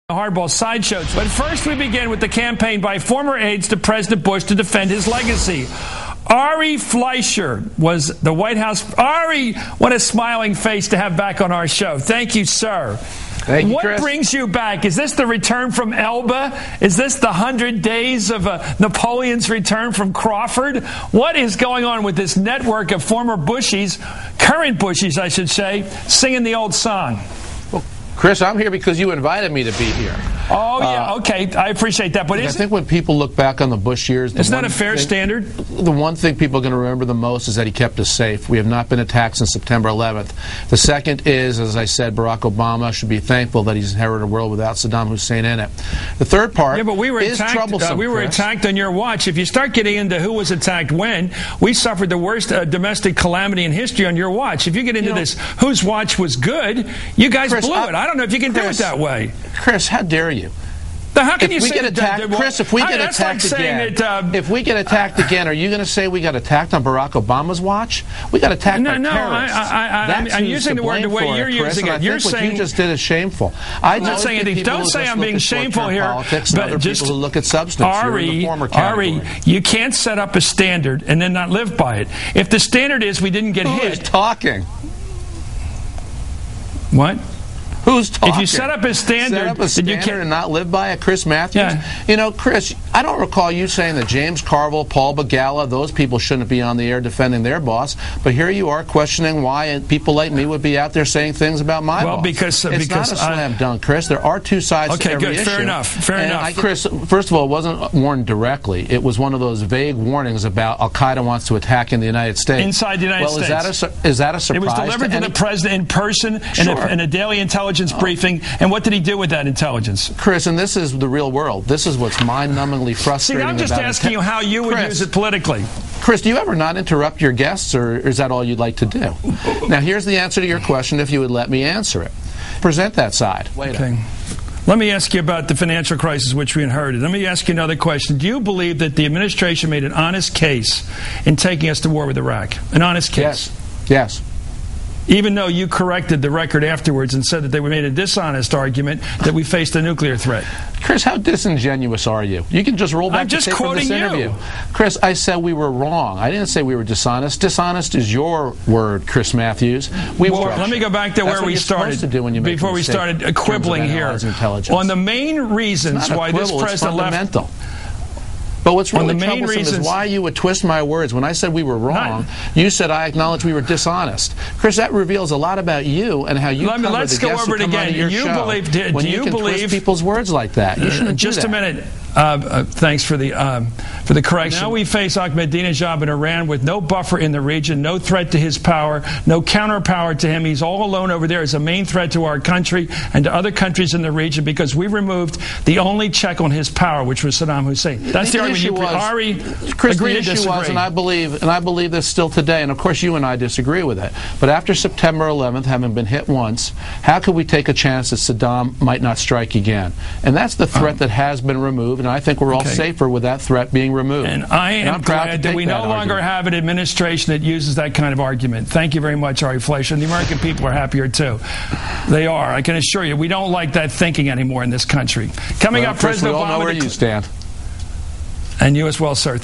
Hardball sideshow. But first we begin with the campaign by former aides to President Bush to defend his legacy. Ari Fleisher was the White House. Ari, what a smiling face to have back on our show. Thank you, sir. Thank you, what Chris. brings you back? Is this the return from Elba? Is this the 100 days of Napoleon's return from Crawford? What is going on with this network of former Bushies, current Bushies, I should say, singing the old song? Chris, I'm here because you invited me to be here. Oh, yeah, okay. I appreciate that. But I think when people look back on the Bush years... Isn't that a fair standard? The one thing people are going to remember the most is that he kept us safe. We have not been attacked since September 11th. The second is, as I said, Barack Obama should be thankful that he's inherited a world without Saddam Hussein in it. The third part is troublesome, we were attacked on your watch. If you start getting into who was attacked when, we suffered the worst domestic calamity in history on your watch. If you get into this, whose watch was good, you guys blew it. I don't know if you can do it that way. Chris, how dare you? How can you say get attacked, Chris? If we get attacked again, if we get attacked again, are you going to say we got attacked on Barack Obama's watch? We got attacked by terrorists. I'm using the word the way you're using it. You're saying what you just did is shameful. I'm not saying anything. Don't say I'm being shameful here. But just people who look at substance. Ari, you can't set up a standard and then not live by it. If the standard is we didn't get hit, who is talking? What? Who's talking? If you set up a standard, you can't and not live by it, Chris Matthews. Yeah. You know, Chris, I don't recall you saying that James Carville, Paul Begala, those people shouldn't be on the air defending their boss. But here you are questioning why people like me would be out there saying things about my boss. Because it's not a slam dunk, Chris. There are two sides to every issue. Fair enough. Fair enough. Chris, first of all, it wasn't warned directly. It was one of those vague warnings about Al Qaeda wants to attack in the United States. Inside the United States. Is that a surprise? It was delivered to the president in person in a daily intelligence briefing. And what did he do with that intelligence? Chris, and this is the real world. This is what's mind-numbingly frustrating. See, I'm just asking you how you would use it politically. Chris, do you ever not interrupt your guests, or is that all you'd like to do? Now, here's the answer to your question, if you would let me answer it. Present that side. Okay. Let me ask you about the financial crisis which we inherited. Let me ask you another question. Do you believe that the administration made an honest case in taking us to war with Iraq? An honest case? Yes. Even though you corrected the record afterwards and said that they made a dishonest argument that we faced a nuclear threat. Chris, how disingenuous are you? You can just roll back the tape from this interview. Chris, I said we were wrong. I didn't say we were dishonest. Dishonest is your word, Chris Matthews. Let me go back to where we started before we started quibbling here. On the main reasons why this president left. But what's really troublesome is why you would twist my words. When I said we were wrong, you said I acknowledge we were dishonest. Chris, that reveals a lot about you and how you cover the guests who come on your show. When you can twist people's words like that, you shouldn't do that. Just a minute. Thanks for the correction. Now we face Ahmadinejad in Iran with no buffer in the region, no threat to his power, no counterpower to him. He's all alone over there as a main threat to our country and to other countries in the region because we removed the only check on his power, which was Saddam Hussein. That's the argument. Ari, Chris, the issue was, and I believe this still today, and of course you and I disagree with it, but after September 11th, having been hit once, how could we take a chance that Saddam might not strike again? And that's the threat that has been removed, and I think we're all safer with that threat being removed. And I am glad that we no longer have an administration that uses that kind of argument. Thank you very much, Ari Fleisher. And the American people are happier, too. They are. I can assure you. We don't like that thinking anymore in this country. Coming up, President Obama. We all know where you stand. And you as well, sir.